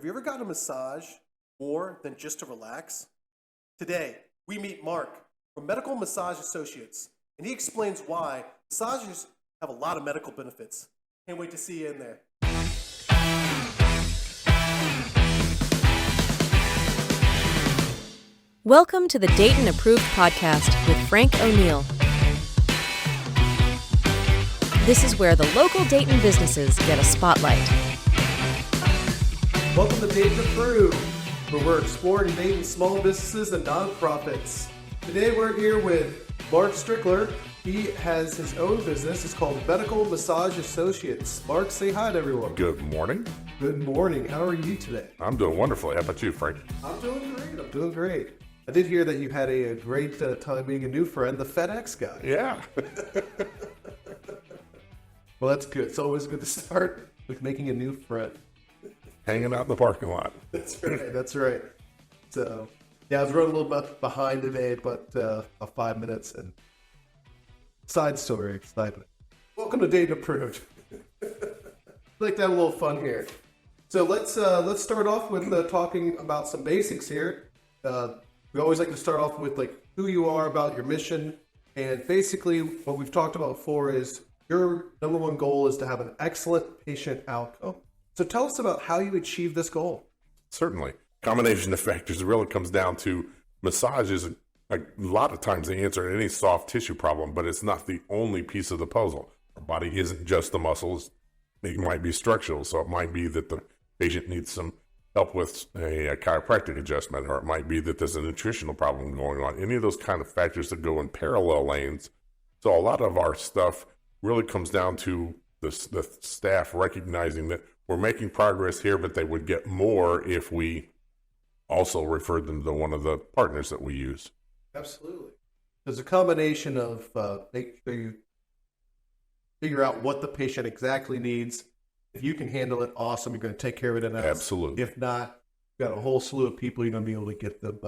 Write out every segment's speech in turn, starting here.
you ever gotten a massage more than just to relax? Today, we meet Mark from Medical Massage Associates, and he explains why massages have a lot of medical benefits. Can't wait to see you in there. Welcome to the Dayton Approved Podcast with Frank O'Neill. This is where the local Dayton businesses get a spotlight. Welcome to Dayton Approved, where we're exploring Dayton's small businesses and nonprofits. Today we're here with Mark Strickler. He has his own business. It's called Medical Massage Associates. Mark, say hi to everyone. Good morning. Good morning. How are you today? I'm doing wonderfully. How about you, Frank? I'm doing great. I did hear that you had a great time being a new friend, the FedEx guy. Yeah. Well, that's good. It's always good to start with making a new friend. Hanging out in the parking lot. That's right. So, yeah, I was running a little bit behind today, but 5 minutes and side story excitement. Welcome to Dayton Approved. I'd like to have a little fun here. So let's start off with talking about some basics here. We always like to start off with like who you are, about your mission, and basically what we've talked about before is your number one goal is to have an excellent patient outcome. So tell us about how you achieve this goal. Certainly. Combination of factors. It really comes down to massages. A lot of times the answer to any soft tissue problem, but it's not the only piece of the puzzle. Our body isn't just the muscles. It might be structural. So it might be that the patient needs some help with a chiropractic adjustment, or it might be that there's a nutritional problem going on. Any of those kind of factors that go in parallel lanes. So a lot of our stuff really comes down to the staff recognizing that we're making progress here, but they would get more if we also referred them to one of the partners that we use. Absolutely. There's a combination of making sure you figure out what the patient exactly needs. If you can handle it, awesome. You're going to take care of it. And absolutely. If not, you've got a whole slew of people you're going to be able to get them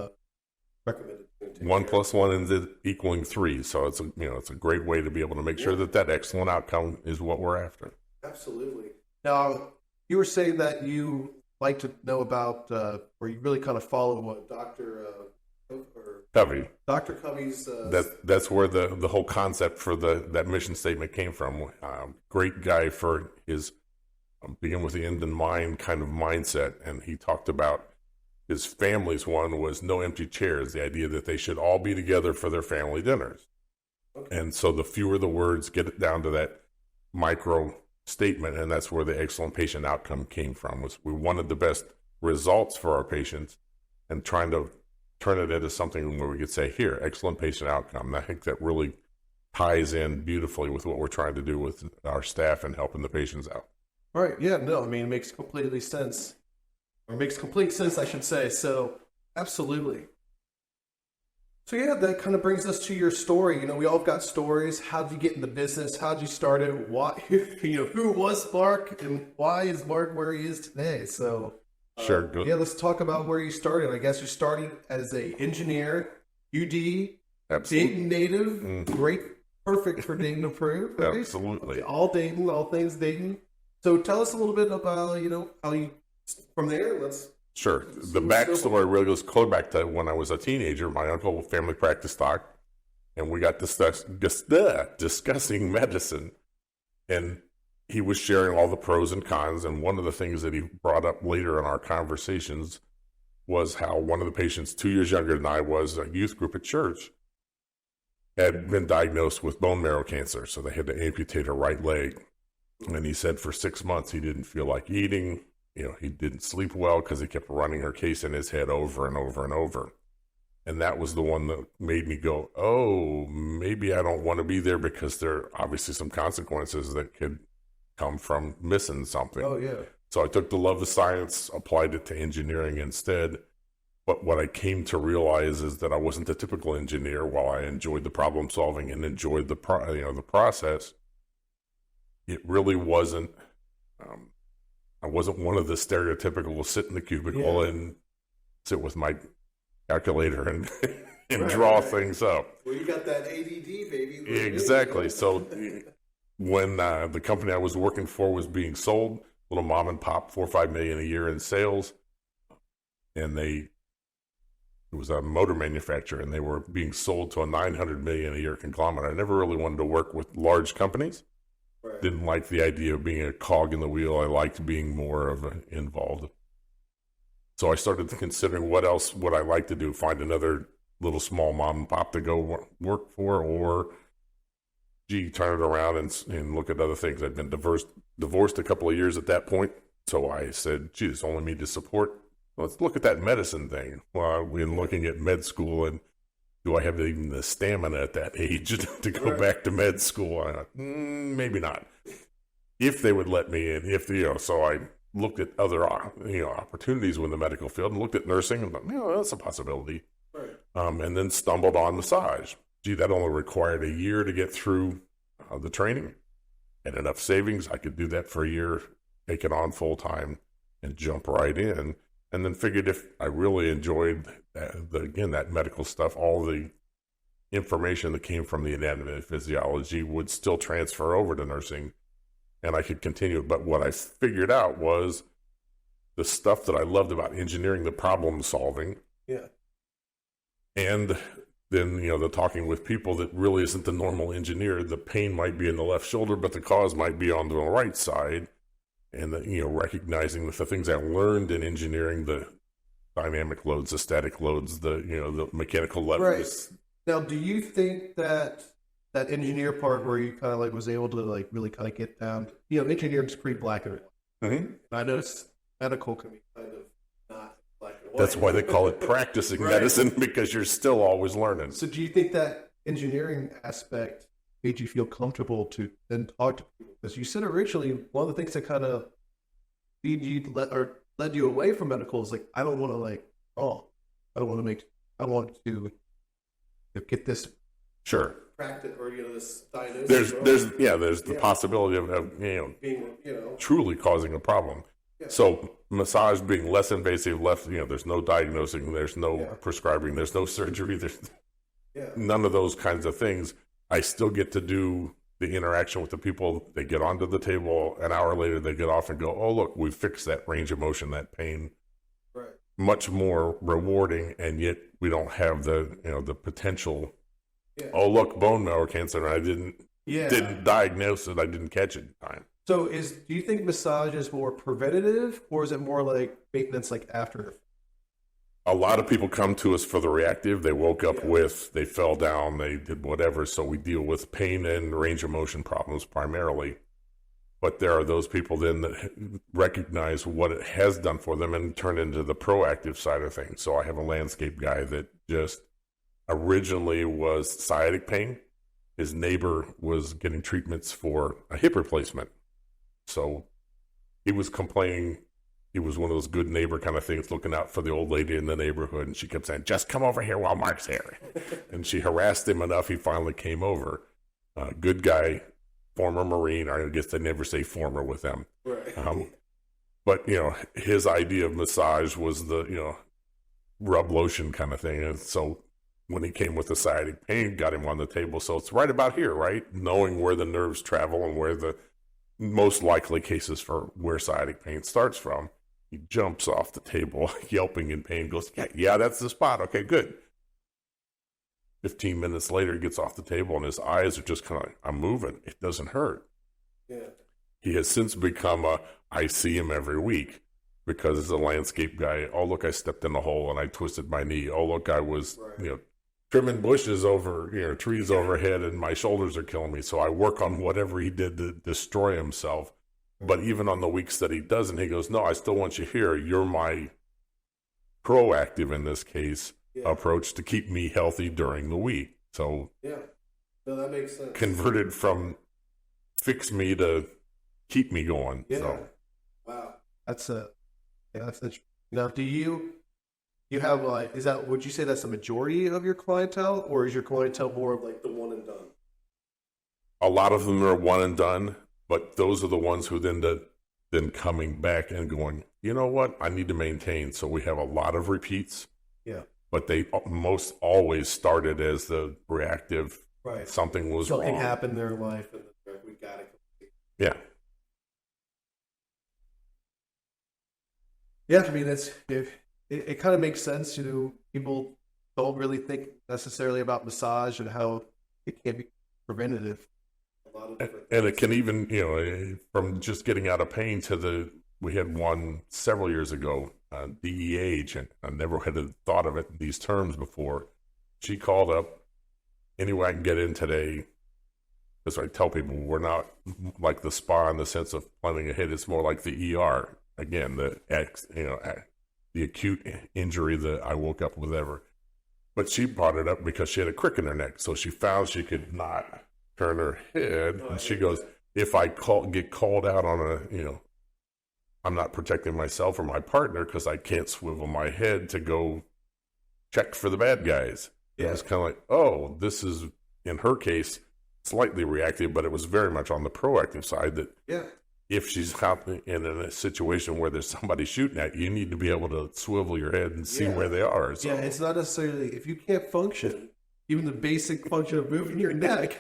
recommended. 1 + 1 ends up equaling 3. So it's a great way to be able to make sure that excellent outcome is what we're after. Absolutely. Now, you were saying that you like to know about, or you really kind of follow what Dr. Covey. Dr. Covey's. That's where the whole concept for that mission statement came from. Great guy for his begin with the end in mind kind of mindset, and he talked about his family's one was no empty chairs, the idea that they should all be together for their family dinners. Okay. And so the fewer the words, get it down to that micro statement, and that's where the excellent patient outcome came from. Was we wanted the best results for our patients and trying to turn it into something where we could say, here, excellent patient outcome. And I think that really ties in beautifully with what we're trying to do with our staff and helping the patients out. All right. Yeah, no, I mean, it makes completely sense. Or makes complete sense, I should say. So, absolutely. So, yeah, that kind of brings us to your story. You know, we all got stories. How did you get in the business? How did you start it? Why, who was Mark and why is Mark where he is today? So, sure. Yeah, let's talk about where you started. I guess you started as an engineer, UD, absolutely. Dayton native. Great. Perfect for Dayton Approved. Right? Absolutely. All Dayton, all things Dayton. So, tell us a little bit about, how you. From there, Sure. The backstory really goes clear back to when I was a teenager. My uncle family practiced stock, and we got discussing medicine. And he was sharing all the pros and cons. And one of the things that he brought up later in our conversations was how one of the patients 2 years younger than I was, a youth group at church, had been diagnosed with bone marrow cancer. So they had to amputate her right leg. And he said for 6 months he didn't feel like eating. He didn't sleep well because he kept running her case in his head over and over and over. And that was the one that made me go, oh, maybe I don't want to be there because there are obviously some consequences that could come from missing something. Oh, yeah. So I took the love of science, applied it to engineering instead. But what I came to realize is that I wasn't a typical engineer. While I enjoyed the problem solving and enjoyed the process, it really wasn't. I wasn't one of the stereotypical sit in the cubicle and sit with my calculator and draw things up. Well, you got that ADD, baby. Exactly. So when the company I was working for was being sold, little mom and pop, $4 or $5 million a year in sales, and it was a motor manufacturer, and they were being sold to a $900 million a year conglomerate. I never really wanted to work with large companies. Right. Didn't like the idea of being a cog in the wheel. I liked being more of involved. So I started considering what else would I like to do, find another little small mom and pop to go work for, or turn it around and look at other things. I'd been divorced a couple of years at that point. So I said, gee, it's only me to support. Let's look at that medicine thing. Well, we're looking at med school, and do I have even the stamina at that age to go back to med school? I thought, maybe not. If they would let me in, so I looked at other, opportunities within the medical field and looked at nursing and thought, that's a possibility. Right. And then stumbled on massage. Gee, that only required a year to get through the training. Had enough savings. I could do that for a year, take it on full time, and jump right in. And then figured if I really enjoyed that medical stuff, all the information that came from the anatomy and physiology would still transfer over to nursing, and I could continue. But what I figured out was the stuff that I loved about engineering, the problem solving. Yeah. And then, the talking with people that really isn't the normal engineer. The pain might be in the left shoulder, but the cause might be on the right side. And, recognizing that the things I learned in engineering, the dynamic loads, the static loads, the mechanical levers. Right. Now, do you think that engineer part where you kind of was able to really kind of get down, engineering's pretty black and white. Mm-hmm. I noticed medical can be kind of not black and white. That's why they call it practicing medicine, because you're still always learning. So do you think that engineering aspect made you feel comfortable to then talk to people? Because you said originally one of the things that kind of led you away from medical is I don't want to I want to get this sure practice or this diagnosis. There's the possibility of being truly causing a problem. Yeah. So massage being less invasive, there's no diagnosing, there's no prescribing, there's no surgery, there's none of those kinds of things. I still get to do the interaction with the people. They get onto the table, an hour later they get off and go, oh, look, we fixed that range of motion, that pain. Right. Much more rewarding, and yet we don't have the potential. Yeah. Oh, look, bone marrow cancer, and I didn't diagnose it, I didn't catch it in time. So do you think massage is more preventative, or is it more like maintenance, after? A lot of people come to us for the reactive. They woke up they fell down, they did whatever. So we deal with pain and range of motion problems primarily. But there are those people then that recognize what it has done for them and turn into the proactive side of things. So I have a landscape guy that just originally was sciatic pain. His neighbor was getting treatments for a hip replacement. So he was complaining. He was one of those good neighbor kind of things, looking out for the old lady in the neighborhood. And she kept saying, just come over here while Mark's here. And she harassed him enough, he finally came over. Good guy, former Marine. I guess they never say former with them. Right. But, his idea of massage was the, rub lotion kind of thing. And so when he came with the sciatic pain, got him on the table. So it's right about here, right? Knowing where the nerves travel and where the most likely cases for where sciatic pain starts from. He jumps off the table, yelping in pain, goes, yeah, that's the spot. Okay, good. 15 minutes later, he gets off the table, and his eyes are just kind of, I'm moving. It doesn't hurt. Yeah. He has since become I see him every week, because as a landscape guy, oh, look, I stepped in a hole, and I twisted my knee. Oh, look, I was, trimming bushes over, trees overhead, and my shoulders are killing me. So I work on whatever he did to destroy himself. But even on the weeks that he doesn't, he goes, no, I still want you here. You're my proactive, in this case, approach to keep me healthy during the week. So that makes sense. Converted from fix me to keep me going. Yeah. So. Wow. That's interesting. Now, do you have would you say that's the majority of your clientele, or is your clientele more of the one and done? A lot of them are one and done, but those are the ones who then coming back and going, you know what, I need to maintain. So we have a lot of repeats. Yeah. But they most always started as the reactive. Right. Something wrong. Happened in their life, and we got it. Yeah. Yeah, I mean, that's it kind of makes sense. People don't really think necessarily about massage and how it can be preventative. And it can even, from just getting out of pain to we had one several years ago, DEH, and I never had thought of it in these terms before. She called up, anyway I can get in today, because I tell people we're not like the spa in the sense of planning ahead. It's more like the ER. Again, the acute injury that I woke up with ever. But she brought it up because she had a crick in her neck. So she found she could not turn her head. And she goes, if I get called out on I'm not protecting myself or my partner because I can't swivel my head to go check for the bad guys. Yeah. It was kind of like, oh, this is, in her case, slightly reactive, but it was very much on the proactive side that if she's in a situation where there's somebody shooting at you, you need to be able to swivel your head and see where they are. So. Yeah, it's not necessarily, if you can't function, even the basic function of moving your neck,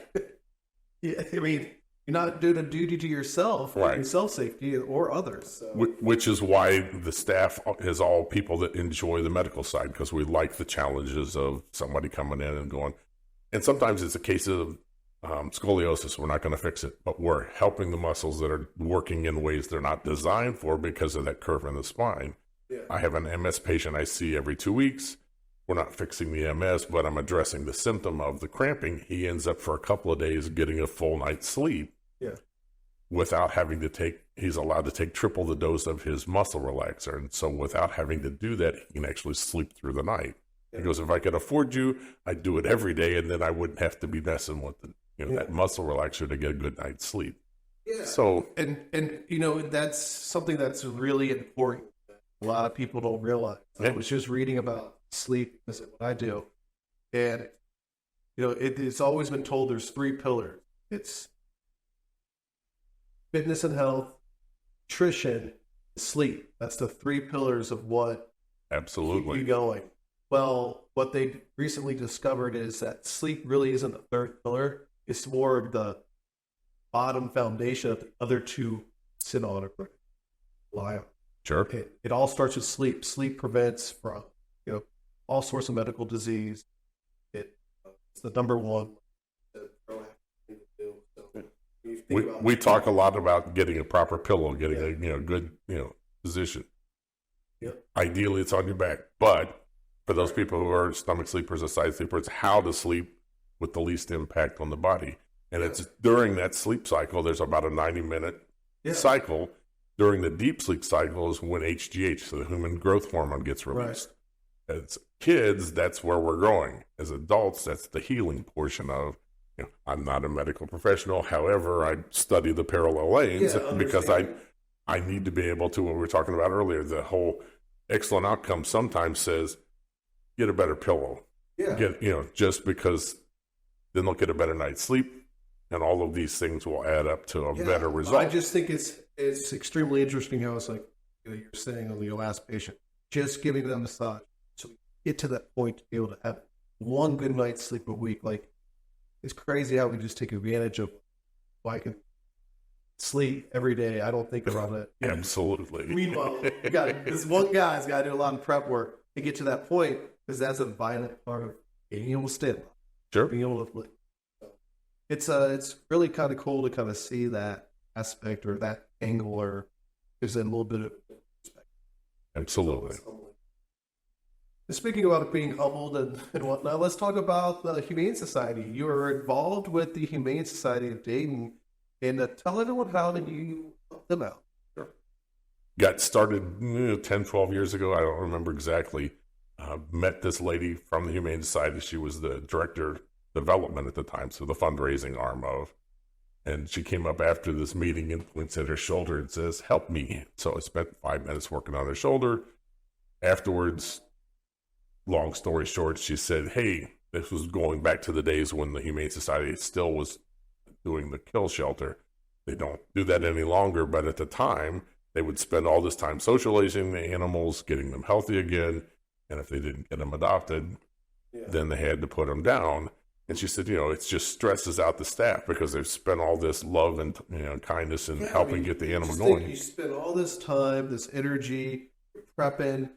I mean, you're not doing a duty to yourself, or your self-safety or others. So. Which is why the staff is all people that enjoy the medical side, because we like the challenges of somebody coming in and going. And sometimes it's a case of scoliosis. We're not going to fix it, but we're helping the muscles that are working in ways they're not designed for because of that curve in the spine. Yeah. I have an MS patient I see every 2 weeks. We're not fixing the MS, but I'm addressing the symptom of the cramping. He ends up for a couple of days getting a full night's sleep. Yeah. Without having to he's allowed to take triple the dose of his muscle relaxer. And so without having to do that, he can actually sleep through the night. Yeah. He goes, if I could afford you, I'd do it every day. And then I wouldn't have to be messing with that muscle relaxer to get a good night's sleep. Yeah. So, and that's something that's really important. A lot of people don't realize. I was just reading about sleep, is what I do. And, it's always been told there's 3 pillars. It's fitness and health, nutrition, sleep. That's the 3 pillars of what absolutely keep you going. Well, what they recently discovered is that sleep really isn't the 3rd pillar. It's more of the bottom foundation of the other 2 sit on or rely on. Sure. It all starts with sleep. Sleep prevents from all sorts of medical disease. It's the number one. We talk a lot about getting a proper pillow, getting a good position. Yeah. Ideally, it's on your back, but for those people who are stomach sleepers or side sleepers, how to sleep with the least impact on the body. And it's during that sleep cycle. There's about a 90-minute cycle. During the deep sleep cycle is when HGH, so the human growth hormone, gets released. Right. As kids, that's where we're going. As adults, that's the healing portion of. I'm not a medical professional. However, I study the parallel lanes because I need to be able to, what we were talking about earlier, the whole excellent outcome sometimes says, get a better pillow. Yeah. Just because then they'll get a better night's sleep, and all of these things will add up to a better result. I just think it's extremely interesting how it's like you're saying on your last patient, just giving them a massage. So we get to that point to be able to have one good night's sleep a week. Like, it's crazy how we just take advantage of I can sleep every day. I don't think about it. Absolutely. Meanwhile, this one guy's got to do a lot of prep work to get to that point, because that's a violent part of being able to stand. Sure. Being able to live. It's really kind of cool to kind of see that aspect or that angle, or gives it a little bit of perspective. Absolutely. Speaking about being humbled and whatnot, let's talk about the Humane Society. You are involved with the Humane Society of Dayton, and tell everyone how did you help them out? Sure. Got started 10, 12 years ago. I don't remember exactly. Met this lady from the Humane Society. She was the director of development at the time, so the fundraising arm of. And she came up after this meeting and points at her shoulder and says, help me. So I spent 5 minutes working on her shoulder. Afterwards, long story short, she said, hey, this was going back to the days when the Humane Society still was doing the kill shelter. They don't do that any longer, but at the time, they would spend all this time socializing the animals, getting them healthy again, and if they didn't get them adopted, then they had to put them down. And she said, it just stresses out the staff because they've spent all this love and kindness and helping get the animal going. You spend all this time, this energy, prepping,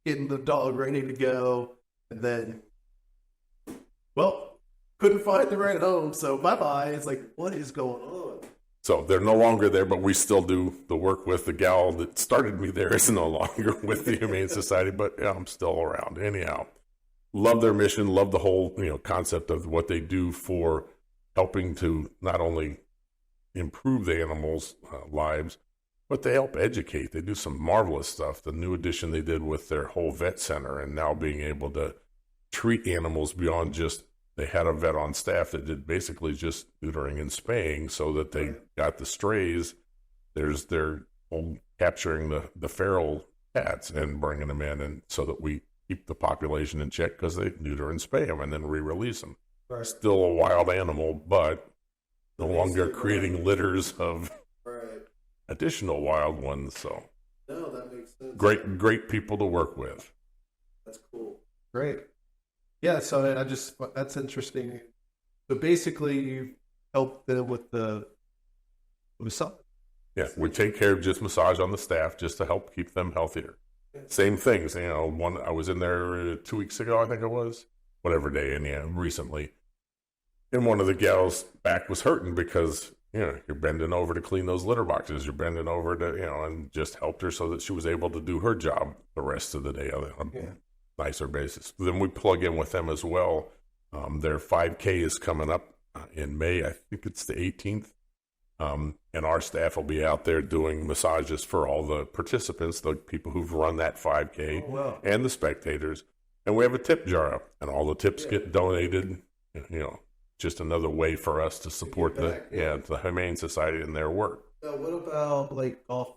getting the dog ready to go, and then, well, couldn't find the right home, so bye-bye. It's like, what is going on? So they're no longer there, but we still do the work with the gal that started me there is no longer with the Humane Society, but yeah, I'm still around. Anyhow, love their mission, love the whole concept of what they do for helping to not only improve the animals' lives, but they help educate. They do some marvelous stuff. The new addition they did with their whole vet center, and now being able to treat animals beyond just, they had a vet on staff that did basically just neutering and spaying, so that they got the strays. They're capturing the feral cats and bringing them in, and so that we keep the population in check, because they neuter and spay them and then re-release them. Right. Still a wild animal, but no longer creating litters of additional wild ones. So no, that makes sense. Great people to work with. That's cool. Great. Yeah, so that's interesting. So basically, you help them with the massage. Yeah, we take care of just massage on the staff just to help keep them healthier. Same things, I was in there 2 weeks ago, I think it was, whatever day, and recently. And one of the gals' back was hurting because, you're bending over to clean those litter boxes. You're bending over to, and just helped her so that she was able to do her job the rest of the day on a nicer basis. Then we plug in with them as well. Their 5K is coming up in May. I think it's the 18th. And our staff will be out there doing massages for all the participants, the people who've run that 5K, and the spectators. And we have a tip jar up, and all the tips get donated. Just another way for us to support the Humane Society and their work. What about like golf?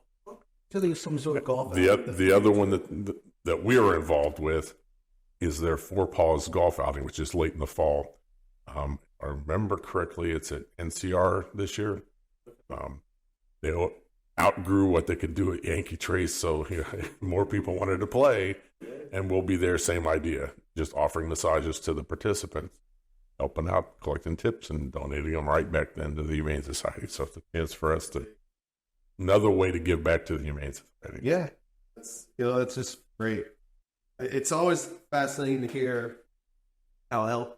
I think some sort of golf. The other one that we are involved with is their Four Paws golf outing, which is late in the fall. I remember correctly, it's at NCR this year. They outgrew what they could do at Yankee Trace, so more people wanted to play, and we'll be there. Same idea, just offering massages to the participants, helping out, collecting tips, and donating them right back then to the Humane Society. So it's a chance for us to, another way to give back to the Humane Society. Yeah, it's just great. It's always fascinating to hear how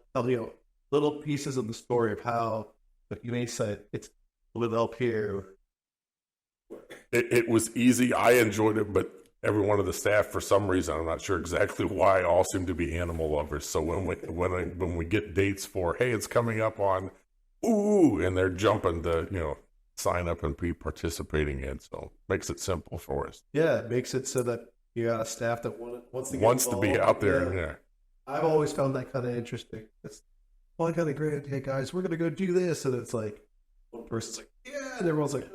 little pieces of the story of how the Humane Society it's with help here. It was easy. I enjoyed it, but every one of the staff, for some reason, I'm not sure exactly why, all seem to be animal lovers. So when we get dates for, hey, it's coming up on, and they're jumping to sign up and be participating in. So makes it simple for us. Yeah, it makes it so that you got a staff that wants to be out there. Yeah. I've always found that kind of interesting. I got a great idea, guys. We're gonna go do this, and it's like one person's like, yeah, and everyone's like,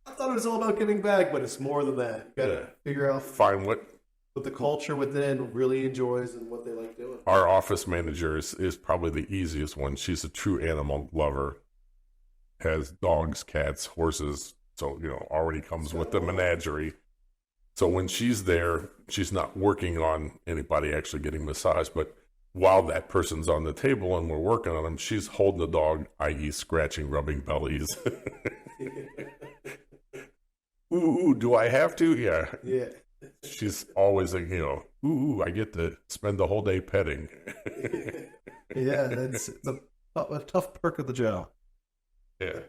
I thought it was all about giving back, but it's more than that. You gotta figure out, find what the culture within really enjoys and what they like doing. Our office manager is probably the easiest one. She's a true animal lover. Has dogs, cats, horses, so already comes with the menagerie. So when she's there, she's not working on anybody actually getting massaged, but while that person's on the table and we're working on them, she's holding the dog, i.e. scratching, rubbing bellies. Ooh, do I have to? Yeah. Yeah. She's always like, I get to spend the whole day petting. Yeah, that's a tough perk of the job. Yeah.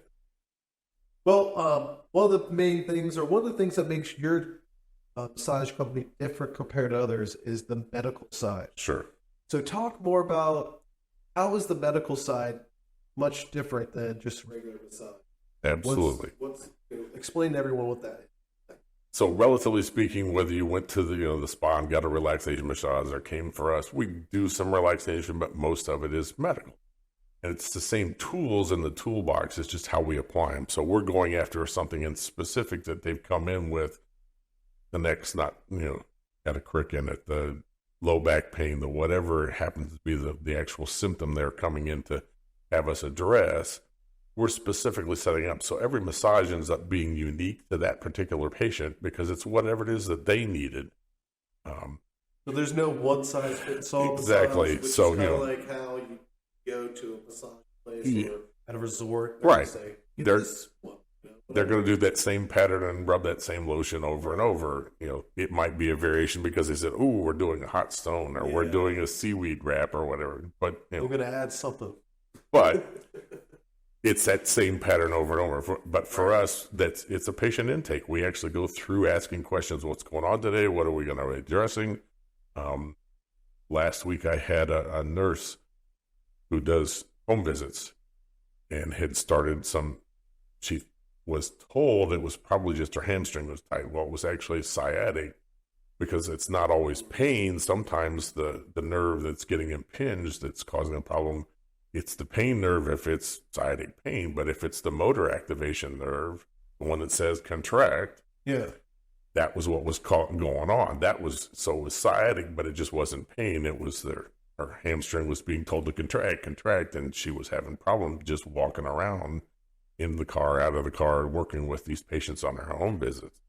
Well, one of the main things, or one of the things that makes your massage company different compared to others, is the medical side. Sure. So talk more about how is the medical side much different than just regular massage? Absolutely. Explain to everyone what that is. So relatively speaking, whether you went to the spa and got a relaxation massage or came for us, we do some relaxation, but most of it is medical. And it's the same tools in the toolbox, it's just how we apply them. So we're going after something in specific that they've come in with. The neck's not, got a crick in it, the low back pain, the whatever happens to be the actual symptom they're coming in to have us address, we're specifically setting up. So every massage ends up being unique to that particular patient because it's whatever it is that they needed. So there's no one size fits all. Exactly. Massage, so like how you go to a massage place or at a resort. Right. Say, they're going to do that same pattern and rub that same lotion over and over. It might be a variation because they said, "Oh, we're doing a hot stone," or "We're doing a seaweed wrap," or whatever. But we're going to add something. But it's that same pattern over and over. But for us, it's a patient intake. We actually go through asking questions: "What's going on today? What are we going to be addressing?" Last week, I had a nurse who does home visits and had started she was told it was probably just her hamstring was tight. Well, it was actually sciatic, because it's not always pain. Sometimes the nerve that's getting impinged that's causing a problem, it's the pain nerve if it's sciatic pain. But if it's the motor activation nerve, the one that says contract, that was what was going on. It was sciatic, but it just wasn't pain. It was her hamstring was being told to contract, and she was having problems just walking around in the car, out of the car, working with these patients on her home visits.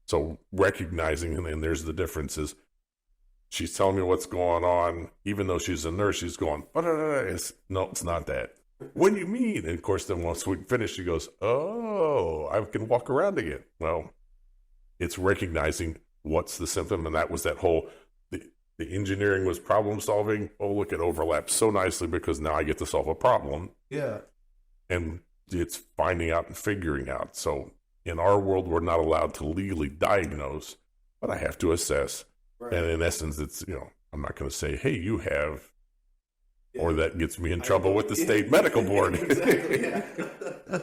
So recognizing, and there's the differences. She's telling me what's going on, even though she's a nurse. She's going, no, it's not that. What do you mean? And of course, then once we finish, she goes, "Oh, I can walk around again." Well, it's recognizing what's the symptom, and that was that whole. The engineering was problem solving. Oh, look, it overlaps so nicely because now I get to solve a problem. Yeah, and it's finding out and figuring out. So in our world, we're not allowed to legally diagnose, but I have to assess. Right. And in essence, it's, I'm not going to say, "Hey, you have," or that gets me in trouble with the state medical board. Exactly, yeah.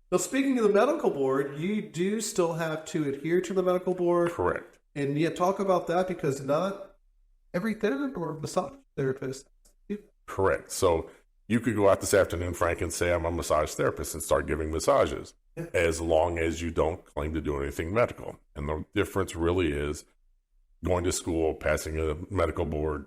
Well, speaking of the medical board, you do still have to adhere to the medical board. Correct. And talk about that, because not every therapist or massage therapist. Correct. So you could go out this afternoon, Frank, and say, "I'm a massage therapist," and start giving massages, as long as you don't claim to do anything medical. And the difference really is going to school, passing a medical board.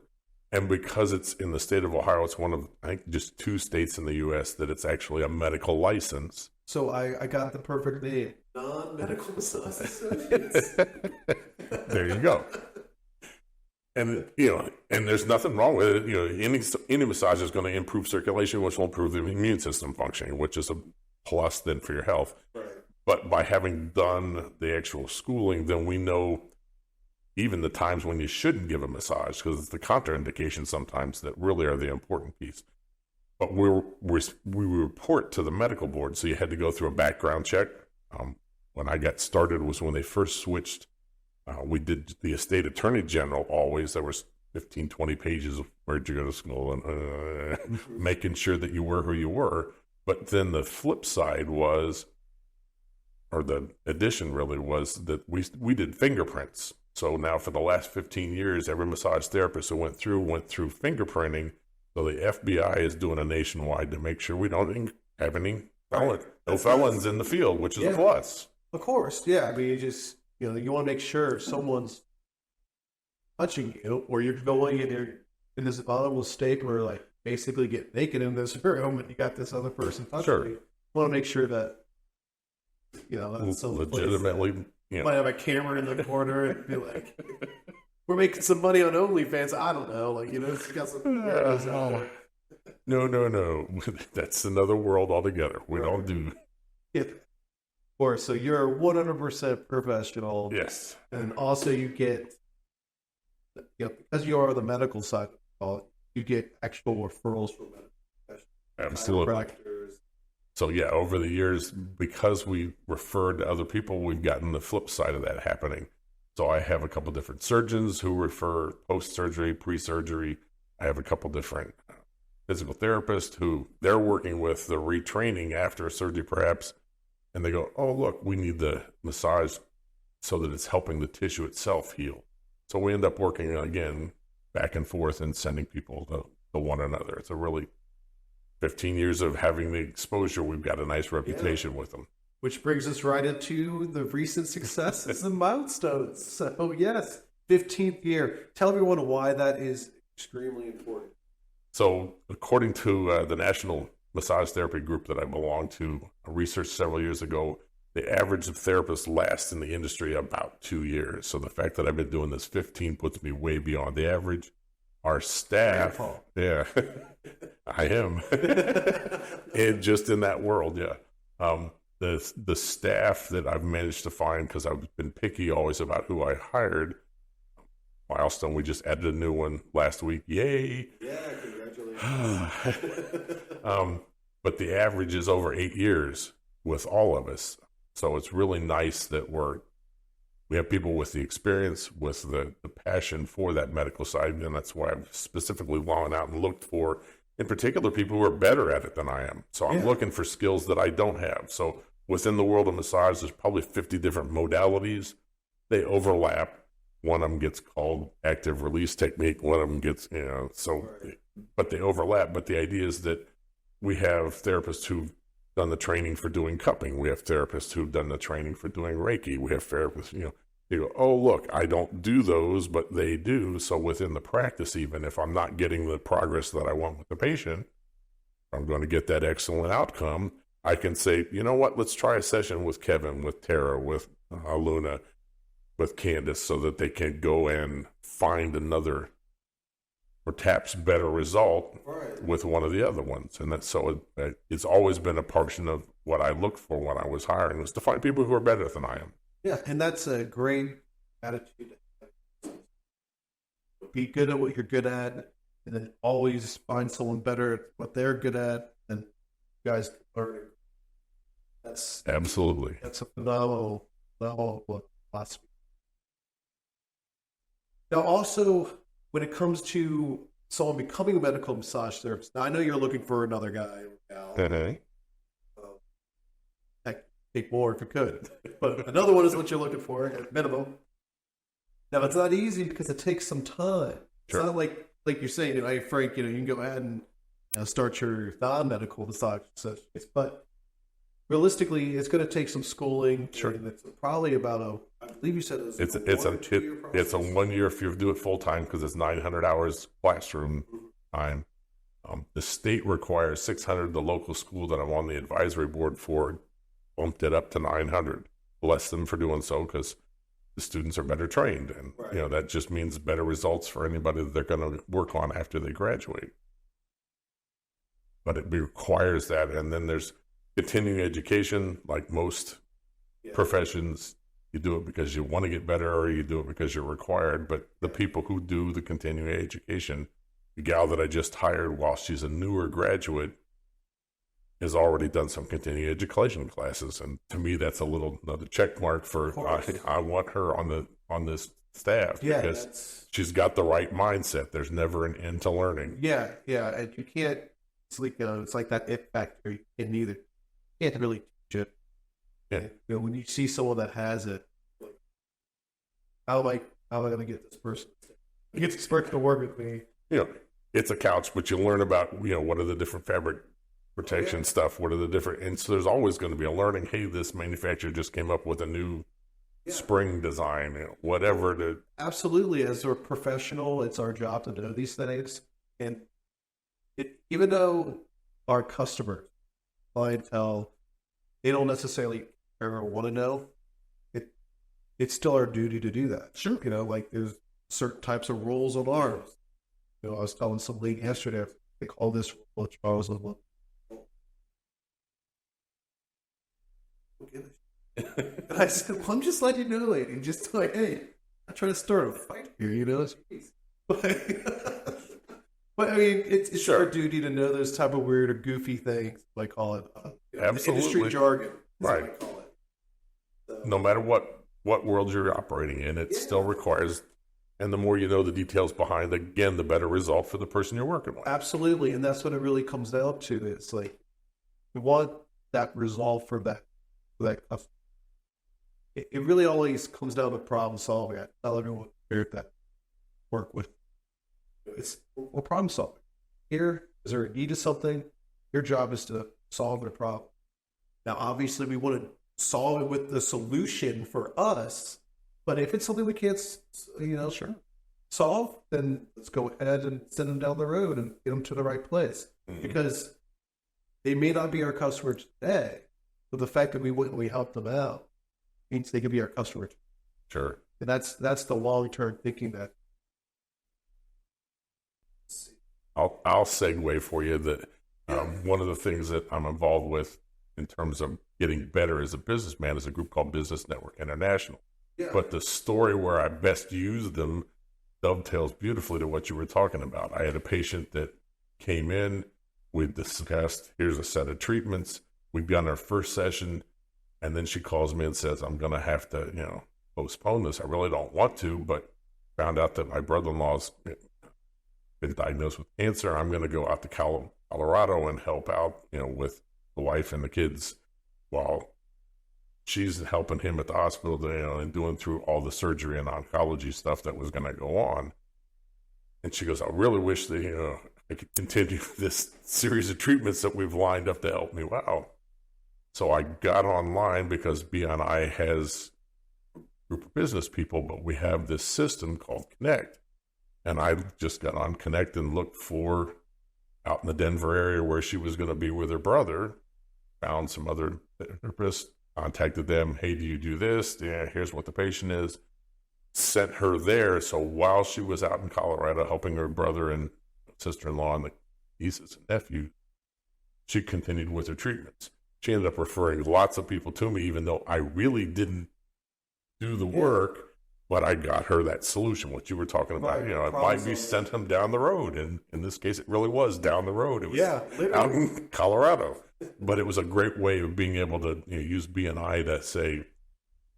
And because it's in the state of Ohio, it's one of, I think, just 2 states in the U.S. that it's actually a medical license. So I got the perfect name. Non-medical massage associates. There you go. And, and there's nothing wrong with it. Any massage is going to improve circulation, which will improve the immune system functioning, which is a plus then for your health. Right. But by having done the actual schooling, then we know even the times when you shouldn't give a massage, because it's the contraindications sometimes that really are the important piece. But we report to the medical board, so you had to go through a background check. When I got started was when they first switched. We did the estate attorney general always. There was 15, 20 pages of where'd you go to school and making sure that you were who you were. But then the flip side was, or the addition really was, that we did fingerprints. So now for the last 15 years, every massage therapist who went through fingerprinting. So the FBI is doing a nationwide to make sure we don't have any felons in the field, which is a plus. Of course, yeah. I mean, you want to make sure if someone's touching you, or you're going in this vulnerable state where, like, basically get naked in this room and you got this other person touching you. You want to make sure that, that's legitimately, might have a camera in the corner and be like, "We're making some money on OnlyFans." I don't know, it's got some cameras out there. No. That's another world altogether. We don't do. Yeah. Of course, so you're 100% professional. Yes. And also you get, because you are the medical side, you get actual referrals from medical professionals. Absolutely. So yeah, over the years, because we referred to other people, we've gotten the flip side of that happening. So I have a couple different surgeons who refer post-surgery, pre-surgery. I have a couple different physical therapists who they're working with the retraining after surgery perhaps. And they go, "Oh, look, we need the massage so that it's helping the tissue itself heal." So we end up working, again, back and forth and sending people to one another. It's a really 15 years of having the exposure. We've got a nice reputation with them. Which brings us right into the recent successes and milestones. So, yes, 15th year. Tell everyone why that is extremely important. So according to the National Massage Therapy Group that I belong to, researched several years ago, the average of therapists lasts in the industry about 2 years. So the fact that I've been doing this 15 puts me way beyond the average. Our staff, I am, and just in that world, the staff that I've managed to find, because I've been picky always about who I hired. Milestone, we just added a new one last week. Yay! Yeah, congratulations. But the average is over 8 years with all of us. So it's really nice that we have people with the experience, with the passion for that medical side. And that's why I've specifically gone out and looked for, in particular, people who are better at it than I am. So I'm looking for skills that I don't have. So within the world of massage, there's probably 50 different modalities. They overlap. One of them gets called active release technique. One of them gets, but they overlap. But the idea is that we have therapists who've done the training for doing cupping. We have therapists who've done the training for doing Reiki. We have therapists, they go, oh, look, I don't do those, but they do. So within the practice, even if I'm not getting the progress that I want with the patient, I'm going to get that excellent outcome. I can say, you know what, let's try a session with Kevin, with Tara, with Luna, with Candace, so that they can go and find another, or perhaps better result with one of the other ones. And that's it's always been a portion of what I looked for when I was hiring, was to find people who are better than I am. Yeah, and that's a great attitude. Be good at what you're good at, and then always find someone better at what they're good at, and you guys learn. That's absolutely. That's a phenomenal philosophy. Now, also, when it comes to someone becoming a medical massage therapist, now I know you're looking for another guy or gal. Heck, take more if you could. But another one is what you're looking for at minimum. Now, it's not easy because it takes some time. Sure. It's not like you're saying, hey, Frank, you can go ahead and start your non-medical massage sessions. But realistically, it's going to take some schooling. Sure. And it's probably about I believe you said it's a 1 year if you do it full time, because it's 900 hours classroom time. The state requires 600. The local school that I'm on the advisory board for bumped it up to 900. Bless them for doing so, because the students are better trained, and that just means better results for anybody that they're going to work on after they graduate. But it requires that, and then there's continuing education, like most professions. You do it because you want to get better, or you do it because you're required. But the people who do the continuing education, the gal that I just hired, while she's a newer graduate, has already done some continuing education classes. And to me, that's another check mark for I want her on this staff, because she's got the right mindset. There's never an end to learning. Yeah, and you can't. It's like that it factor. You can't really teach it. Yeah. When you see someone that has it, how am I going to get this person? Get this person to work with me. It's a couch, but you learn about what are the different fabric protection stuff. What are the different? And so there's always going to be a learning. Hey, this manufacturer just came up with a new spring design, whatever. Absolutely, as a professional, it's our job to know these things. And even though our customers, clientele, they don't necessarily ever want to know, it's still our duty to do that. Sure. Like there's certain types of rules on arms. I was telling some lady yesterday, they call this rule Charles and I said, well, I'm just letting you know, lady. Just like, hey, I'm trying to start a fight here, But I mean, it's our duty to know those type of weird or goofy things. I call it industry jargon. Right. I call it. So, no matter what world you're operating in, it still requires. And the more you know the details behind, again, the better result for the person you're working with. Absolutely, and that's what it really comes down to. It's like we want that resolve for that customer. It really always comes down to problem solving. I tell everyone here that work with. We're problem solving. Here, is there a need of something? Your job is to solve the problem. Now, obviously, we want to solve it with the solution for us. But if it's something we can't, solve, then let's go ahead and send them down the road and get them to the right place. Mm-hmm. Because they may not be our customer today, but the fact that we help them out means they can be our customer. Sure. And that's the long-term thinking that. I'll segue for you that one of the things that I'm involved with in terms of getting better as a businessman is a group called Business Network International. Yeah. But the story where I best use them dovetails beautifully to what you were talking about. I had a patient that came in, we discussed, here's a set of treatments. We'd be on our first session, and then she calls me and says, I'm going to have to, postpone this. I really don't want to, but found out that my brother-in-law's been diagnosed with cancer. I'm going to go out to Colorado and help out, with the wife and the kids while she's helping him at the hospital, and doing through all the surgery and oncology stuff that was going to go on. And she goes, I really wish that, I could continue this series of treatments that we've lined up to help me. Wow. So I got online because BNI has a group of business people, but we have this system called Connect. And I just got on Connect and looked for out in the Denver area where she was going to be with her brother, found some other therapists, contacted them. Hey, do you do this? Yeah, here's what the patient is. Sent her there. So while she was out in Colorado helping her brother and sister-in-law and the nieces and nephew, she continued with her treatments. She ended up referring lots of people to me, even though I really didn't do the work, but I got her that solution, what you were talking about. Right. It might be sent him down the road. And in this case, it really was down the road. It was out in Colorado. But it was a great way of being able to use BNI to say,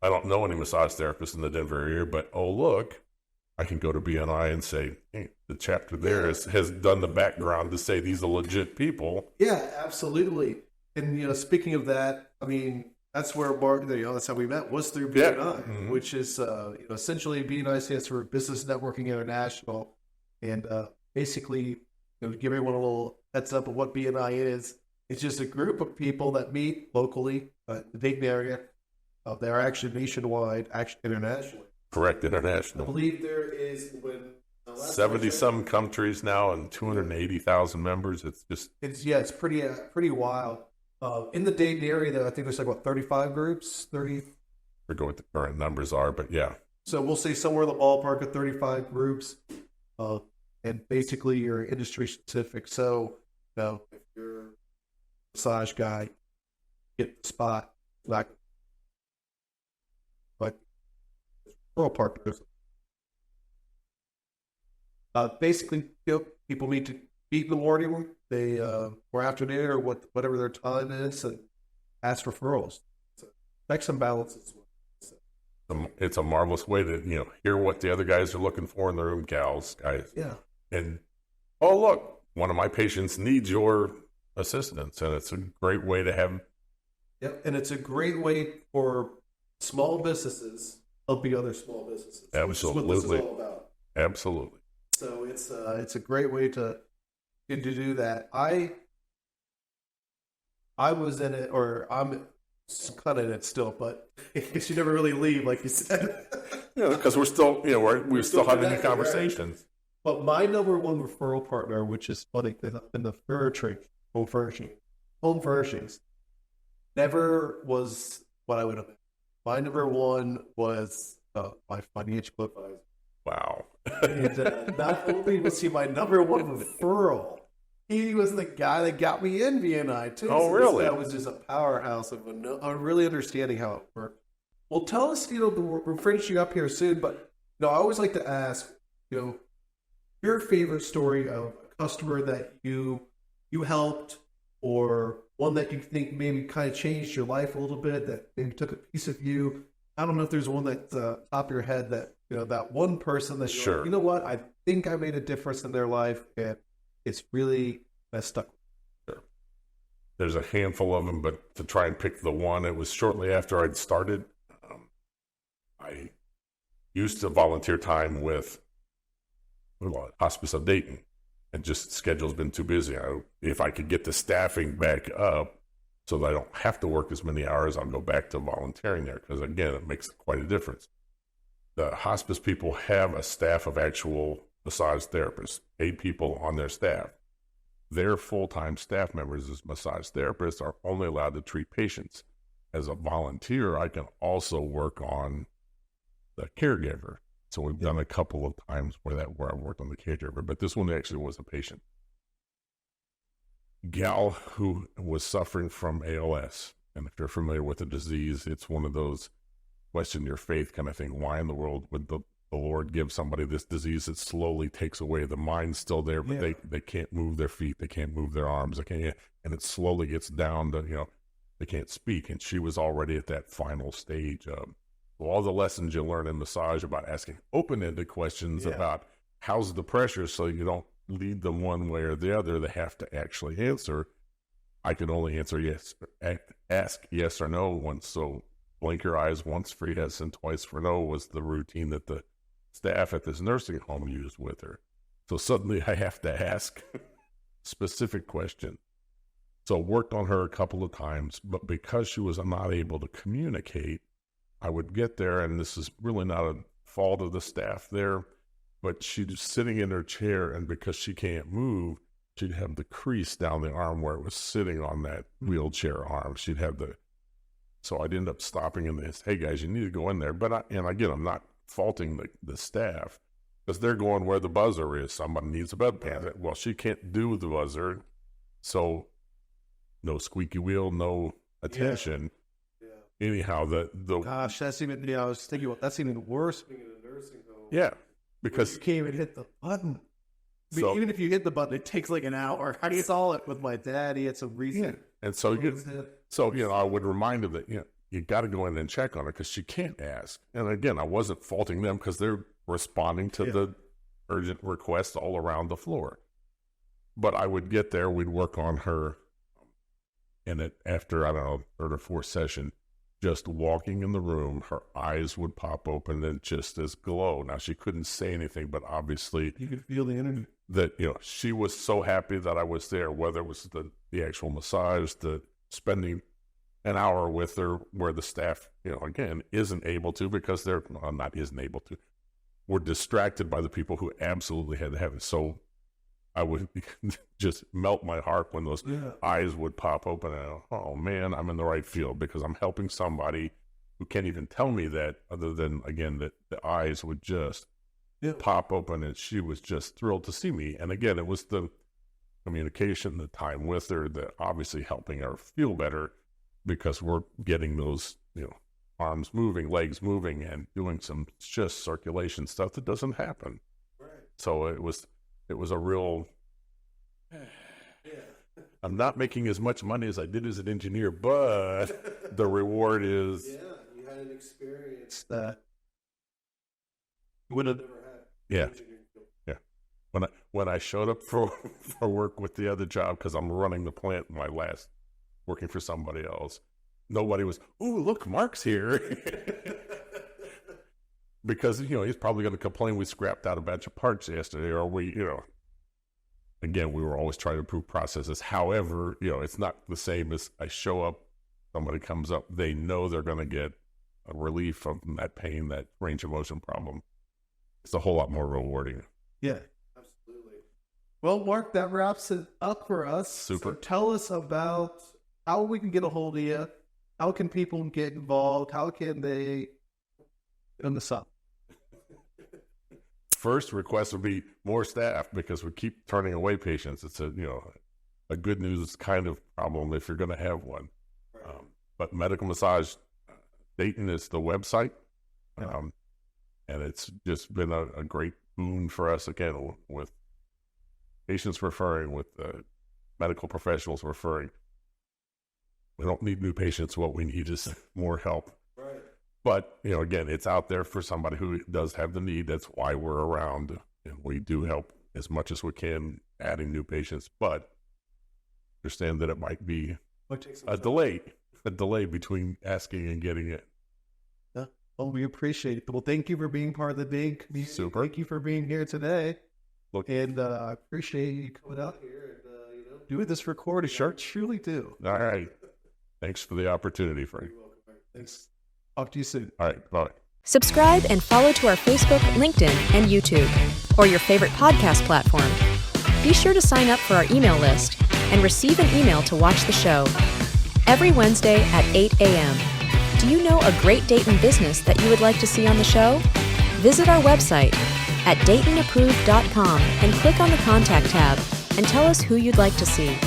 I don't know any massage therapists in the Denver area, but oh, look, I can go to BNI and say, hey, the chapter there has done the background to say these are legit people. Yeah, absolutely. And, speaking of that, I mean, that's where Mark, that's how we met, was through BNI, which is essentially BNI stands for Business Networking International. And basically, to give everyone a little heads up of what BNI is, it's just a group of people that meet locally in the Dayton area. They're actually nationwide, actually internationally. Correct, I international. believe there is 70-some countries now and 280,000 members. It's pretty wild. In the Dayton area, though, I think there's 35 groups, 30. I forget what the current numbers are, but yeah. So we'll say somewhere in the ballpark of 35 groups, and basically you're industry specific. So, if you're a massage guy, get the spot, but referral partners. Basically, people meet in the morning, they or afternoon or whatever their time is, and ask referrals. So checks and balances. It's a marvelous way to hear what the other guys are looking for in the room, gals, guys. Yeah. And oh look, one of my patients needs your assistance, and it's a great way to have. Yep, and it's a great way for small businesses helping other small businesses. Absolutely. Which is what this is all about. Absolutely. So it's a great way to do that. I was in it, or I'm kind of in it still, but because you never really leave, like you said. Because we're still, we're still having the conversations. Right? But my number one referral partner, which is funny, in the home furnishings, never was what I would have been. My number one was my financial advisor. Wow. And not only was he my number one referral, he was the guy that got me in BNI too. Oh, really? That was just a powerhouse of really understanding how it worked. Well, tell us, we're finishing up here soon, but I always like to ask, your favorite story of a customer that you helped, or one that you think maybe kind of changed your life a little bit, that maybe took a piece of you. I don't know if there's one that's top of your head that, that one person that, sure, you know what, I think I made a difference in their life, and it's really stuck. Sure. There's a handful of them, but to try and pick the one, it was shortly after I'd started. I used to volunteer time with Hospice of Dayton, and just schedule's been too busy. If I could get the staffing back up so that I don't have to work as many hours, I'll go back to volunteering there, because again, it makes quite a difference. The hospice people have a staff of actual massage therapists, paid people on their staff. Their full-time staff members as massage therapists are only allowed to treat patients. As a volunteer, I can also work on the caregiver. So we've done a couple of times where I've worked on the caregiver, but this one actually was a patient. gal who was suffering from ALS. And if you're familiar with the disease, it's one of those question your faith kind of thing. Why in the world would the Lord give somebody this disease that slowly takes away? The mind's still there, but they can't move their feet, they can't move their arms, and it slowly gets down to, they can't speak. And she was already at that final stage of all the lessons you learn in massage about asking open-ended questions about how's the pressure, so you don't lead them one way or the other. They have to actually answer. I could only answer yes, ask yes or no once. So blink your eyes once for yes and twice for no was the routine that the staff at this nursing home used with her. So suddenly I have to ask specific questions. So worked on her a couple of times, but because she was not able to communicate, I would get there, and this is really not a fault of the staff there, but she's sitting in her chair, and because she can't move, she'd have the crease down the arm where it was sitting on that wheelchair arm. She'd have so I'd end up stopping and say, hey guys, you need to go in there. But I'm not faulting the staff, because they're going where the buzzer is. Somebody needs a bedpan. Well, she can't do the buzzer, so no squeaky wheel, no attention. Yeah. Anyhow, gosh, that's even, I was thinking, that's even worse being in a nursing home. Yeah, because you can't even hit the button. Even if you hit the button, it takes like an hour. I saw it with my dad. He had some reason. Yeah. And so I would remind him that you got to go in and check on her, because she can't ask. And again, I wasn't faulting them, because they're responding to the urgent requests all around the floor. But I would get there, we'd work on her, and after, I don't know, third or fourth session, just walking in the room, her eyes would pop open and just this glow. Now, she couldn't say anything, but obviously you could feel the energy. That, she was so happy that I was there, whether it was the actual massage, the spending an hour with her, where the staff, again, isn't able to, because we're distracted by the people who absolutely had to have it. So I would just melt my heart when those eyes would pop open, and oh man, I'm in the right field, because I'm helping somebody who can't even tell me that, other than, again, that the eyes would just pop open, and she was just thrilled to see me. And again, it was the communication, the time with her, that obviously helping her feel better, because we're getting those, arms moving, legs moving, and doing some just circulation stuff that doesn't happen. Right. So it was a real, I'm not making as much money as I did as an engineer, but the reward is. Yeah, you had an experience that you would have never had. Yeah. Yeah. When I showed up for work with the other job, because I'm running the plant, my last, working for somebody else, nobody was, ooh, look, Mark's here. Because, he's probably going to complain we scrapped out a batch of parts yesterday, or again, we were always trying to improve processes. However, it's not the same as I show up, somebody comes up, they know they're going to get a relief from that pain, that range of motion problem. It's a whole lot more rewarding. Yeah, absolutely. Well, Mark, that wraps it up for us. Super. So tell us about how we can get a hold of you. How can people get involved? How can they get on the sub? First request would be more staff, because we keep turning away patients. It's a good news kind of problem if you're going to have one. Right. But Medical Massage Dayton is the website. Yeah. And it's just been a great boon for us, again, with patients referring, with medical professionals referring. We don't need new patients. What we need is more help. Right. But, again, it's out there for somebody who does have the need. That's why we're around. And we do help as much as we can adding new patients. But understand that it might be a delay between asking and getting it. Well, we appreciate it. Well, thank you for being part of the big community. Super. Thank you for being here today. And I appreciate you coming out here and doing this recording. Sure. I truly do. All right. Thanks for the opportunity, Frank. You're welcome. Thanks. Talk to you soon. All right. Bye. Subscribe and follow to our Facebook, LinkedIn, and YouTube, or your favorite podcast platform. Be sure to sign up for our email list and receive an email to watch the show. Every Wednesday at 8 a.m. Do you know a great Dayton business that you would like to see on the show? Visit our website at DaytonApproved.com and click on the Contact tab and tell us who you'd like to see.